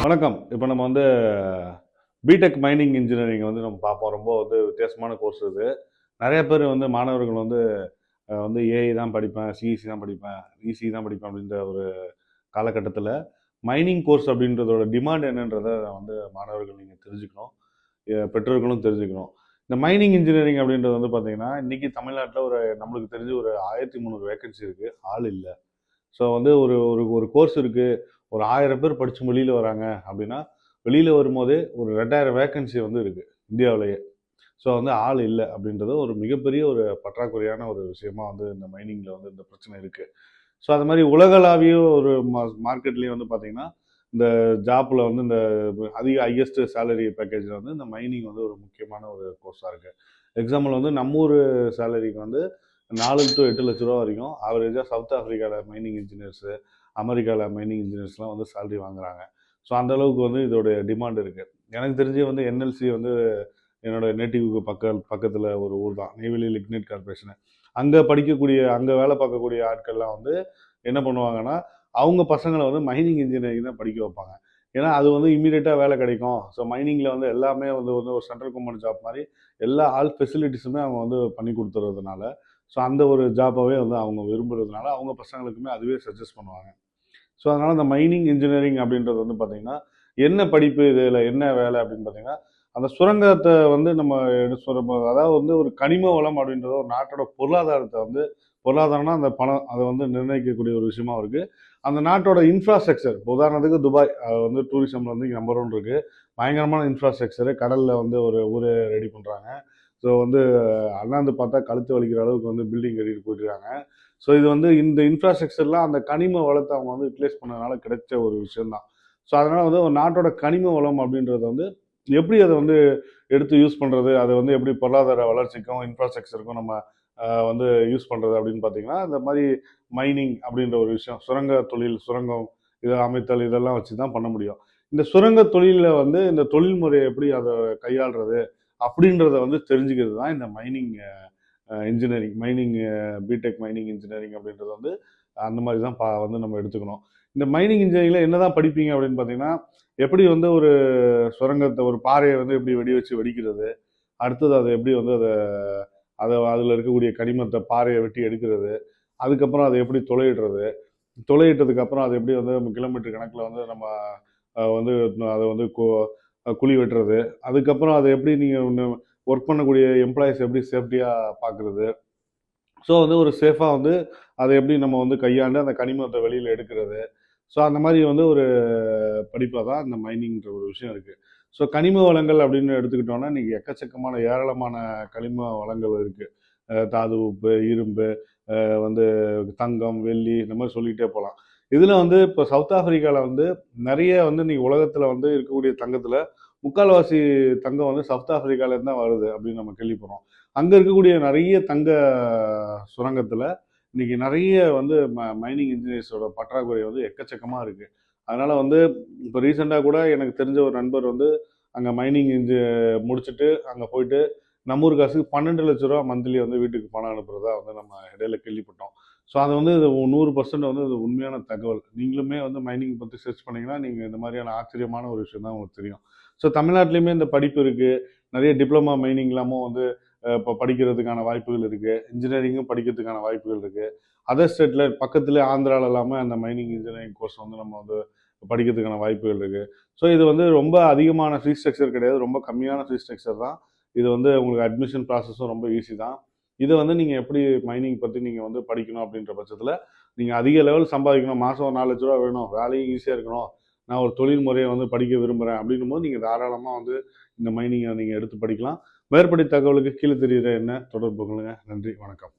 வணக்கம். இப்போ நம்ம பிடெக் மைனிங் இன்ஜினியரிங் நம்ம பார்ப்போம். ரொம்ப வித்தியாசமான கோர்ஸ் இது. நெறைய பேர் மாணவர்கள் ஏஐ தான் படிப்பேன், சிஎஸ்சி தான் படிப்பேன், இசிஇ தான் படிப்பேன் அப்படின்ற ஒரு காலகட்டத்தில மைனிங் கோர்ஸ் அப்படின்றதோட டிமாண்ட் என்னன்றத மாணவர்கள் நீங்க தெரிஞ்சுக்கணும். பெற்றோர்களும் தெரிஞ்சுக்கணும். இந்த மைனிங் இன்ஜினியரிங் அப்படின்றது பார்த்தீங்கன்னா, இன்னைக்கு தமிழ்நாட்டில நம்மளுக்கு தெரிஞ்சு ஒரு 1300 வேக்கன்சி இருக்கு. ஆள் இல்ல. ஸோ ஒரு ஒரு ஒரு கோர்ஸ் இருக்கு. ஒரு 1000 பேர் படிச்சு வெளியில வராங்க அப்படின்னா, வெளியில வரும்போதே ஒரு 2000 வேக்கன்சி இருக்கு இந்தியாவிலேயே. ஸோ ஆள் இல்ல அப்படின்றது ஒரு மிகப்பெரிய ஒரு பற்றாக்குறையான ஒரு விஷயமா இந்த மைனிங்ல இந்த பிரச்சனை இருக்கு. ஸோ அது மாரி உலகளாவிய ஒரு மார்க்கெட்லயும் பார்த்தீங்கன்னா, இந்த ஜாப்ல இந்த அதிக ஹையஸ்ட் சேலரி பேக்கேஜ்ல இந்த மைனிங் ஒரு முக்கியமான ஒரு கோர்ஸா இருக்கு. எக்ஸாம்பிள் நம்ம ஊர் சேலரிக்கு 4 to 8 லட்ச ரூபா வரைக்கும் ஆவரேஜா சவுத் ஆப்பிரிக்கால மைனிங் இன்ஜினியர்ஸ், அமெரிக்கால மைனிங் இன்ஜினியர்ஸ்லாம் சேலரி வாங்குறாங்க. ஸோ அந்த அளவுக்கு இதோட டிமாண்ட் இருக்கு. எனக்கு தெரிஞ்சு என்எல்சி என்னோட நேட்டிவ்க்கு பக்கத்துல ஒரு ஊர் தான். Neyveli lignite corporation. அங்க வேலை பார்க்கக்கூடிய ஆட்கள்லாம் என்ன பண்ணுவாங்கன்னா, அவங்க பசங்கள மைனிங் இன்ஜினியரிங் தான் படிக்க வைப்பாங்க. ஏன்னா அது இம்மீடியட்டா வேலை கிடைக்கும். ஸோ மைனிங்ல எல்லாமே ஒரு சென்ட்ரல் கவர்மெண்ட் ஜாப் மாதிரி எல்லா ஆல் ஃபெசிலிட்டிஸுமே அவங்க பண்ணி கொடுத்துறதுனால, ஸோ அந்த ஒரு ஜாப்பாவே அவங்க விரும்புறதுனால அவங்க பசங்களுக்குமே அதுவே சஜஸ்ட் பண்ணுவாங்க. ஸோ அதனால இந்த மைனிங் இன்ஜினியரிங் அப்படின்றது பார்த்தீங்கன்னா, என்ன படிப்பு இதில் என்ன வேலை அப்படின்னு பார்த்தீங்கன்னா, அந்த சுரங்கத்தை நம்ம அதாவது ஒரு கனிம வளம் அப்படின்றது ஒரு நாட்டோட பொருளாதாரத்தை பொருளாதாரம்னா அந்த பணம் அதை நிர்ணயிக்கக்கூடிய ஒரு விஷயமா இருக்கு. அந்த நாட்டோட இன்ஃப்ராஸ்ட்ரக்சர், உதாரணத்துக்கு துபாய் டூரிசம்ல இங்கே நம்பர் 1 இருக்கு. பயங்கரமான இன்ஃப்ராஸ்ட்ரக்சரு, கடல்ல ஒரு ஊரே ரெடி பண்றாங்க. ஸோ அண்ணாந்து பார்த்தா கழுத்து வலிக்கிற அளவுக்கு பில்டிங் கட்டிட்டு போயிட்டுருக்காங்க. ஸோ இது இந்த இன்ஃப்ராஸ்ட்ரக்சர்லாம் அந்த கனிம வளத்தை அவங்க யூட்டிலைஸ் பண்ணதுனால கிடைச்ச ஒரு விஷயம் தான். ஸோ அதனால ஒரு நாட்டோட கனிம வளம் அப்படின்றது எப்படி அதை எடுத்து யூஸ் பண்றது, அதை எப்படி பொருளாதார வளர்ச்சிக்கும் இன்ஃப்ராஸ்ட்ரக்சருக்கும் நம்ம யூஸ் பண்றது அப்படின்னு பார்த்தீங்கன்னா, இந்த மாதிரி மைனிங் அப்படின்ற ஒரு விஷயம், சுரங்க தொழில், சுரங்கம் இதை அமைத்தல் இதெல்லாம் வச்சு தான் பண்ண முடியும். இந்த சுரங்க தொழிலில் இந்த தொழில்முறையை எப்படி அதை கையாளுறது அப்படின்றத தெரிஞ்சுக்கிறது தான் இந்த mining engineering. BTech mining engineering அப்படின்றது அந்த மாதிரி தான் நம்ம எடுத்துக்கணும். இந்த மைனிங் இன்ஜினியரிங்ல என்னதான் படிப்பீங்க அப்படின்னு பார்த்தீங்கன்னா, எப்படி ஒரு சுரங்கத்தை, ஒரு பாறையை எப்படி வெடி வச்சு வெடிக்கிறது, அடுத்தது அதை எப்படி அதில் இருக்கக்கூடிய கனிமத்தை, பாறையை வெட்டி எடுக்கிறது, அதுக்கப்புறம் அதை எப்படி துளையிடுறது, துளையிட்டதுக்கு அப்புறம் அதை எப்படி கிலோமீட்டர் கணக்கில் நம்ம அதை குழி வெட்டுறது, அதுக்கப்புறம் அதை எப்படி நீங்கள் ஒர்க் பண்ணக்கூடிய எம்ப்ளாயிஸ் எப்படி சேஃப்டியாக பார்க்குறது, ஸோ ஒரு சேஃபாக அதை எப்படி நம்ம கையாண்டு அந்த கனிமத்தை வெளியில் எடுக்கிறது. ஸோ அந்த மாதிரி ஒரு படிப்பில் தான் இந்த மைனிங்ன்ற ஒரு விஷயம் இருக்குது. ஸோ கனிம வளங்கள் அப்படின்னு எடுத்துக்கிட்டோன்னா, இன்றைக்கி எக்கச்சக்கமான ஏராளமான கனிம வளங்கள் இருக்குது. தாது உப்பு, இரும்பு, தங்கம், வெள்ளி, இந்த மாதிரி சொல்லிகிட்டே போகலாம். இதில் இப்போ சவுத் ஆப்பிரிக்காவில் நிறைய இன்னைக்கு உலகத்தில் இருக்கக்கூடிய தங்கத்தில் முக்கால்வாசி தங்கம் சவுத் ஆப்பிரிக்காவிலேருந்து தான் வருது அப்படின்னு நம்ம கேள்விப்படுறோம். அங்கே இருக்கக்கூடிய நிறைய தங்க சுரங்கத்தில் இன்னைக்கு நிறைய மைனிங் இன்ஜினியர்ஸோட பற்றாக்குறை எக்கச்சக்கமாக இருக்குது. அதனால் இப்போ ரீசெண்டாக கூட எனக்கு தெரிஞ்ச ஒரு நண்பர் அங்கே மைனிங் முடிச்சுட்டு அங்கே போயிட்டு நம்ம ஊர் காசுக்கு 12 லட்ச ரூபா மந்த்லி வீட்டுக்கு பணம் அனுப்புறதா நம்ம இடையில கேள்விப்பட்டோம். ஸோ அது 100% அது உண்மையான தகவல். நீங்களுமே மைனிங் பற்றி சர்ச் பண்ணிங்கன்னா நீங்கள் இந்த மாதிரியான ஆச்சரியமான ஒரு விஷயம் தான் உங்களுக்கு தெரியும். ஸோ தமிழ்நாட்டிலையுமே இந்த படிப்பு இருக்குது. நிறைய டிப்ளமா மைனிங்லாமும் இப்போ படிக்கிறதுக்கான வாய்ப்புகள் இருக்குது. இன்ஜினியரிங்கும் படிக்கிறதுக்கான வாய்ப்புகள் இருக்குது. அதர் ஸ்டேட்டில் பக்கத்துலேயே ஆந்திராவில் இல்லாமல் அந்த மைனிங் இன்ஜினியரிங் கோர்ஸ் நம்ம படிக்கிறதுக்கான வாய்ப்புகள் இருக்குது. ஸோ இது ரொம்ப அதிகமான ஃபீஸ் ஸ்ட்ரக்சர் கிடையாது. ரொம்ப கம்மியான ஃபீஸ் ஸ்ட்ரக்சர் தான். இது உங்களுக்கு அட்மிஷன் ப்ராசஸும் ரொம்ப ஈஸி தான். இதை நீங்கள் எப்படி மைனிங் பற்றி நீங்கள் படிக்கணும் அப்படின்ற பட்சத்தில், நீங்கள் அதிக லெவல் சம்பாதிக்கணும், மாதம் 4 லட்ச ரூபா வேணும், வேலையும் ஈஸியாக இருக்கணும், நான் ஒரு தொழில் முறையை படிக்க விரும்புகிறேன் அப்படின்னும் போது நீங்கள் தாராளமாக இந்த மைனிங்கை நீங்கள் எடுத்து படிக்கலாம். மேற்படி தகவலுக்கு கீழே தெரிகிற என்ன தொடர்பு கொள்ளுங்க. நன்றி, வணக்கம்.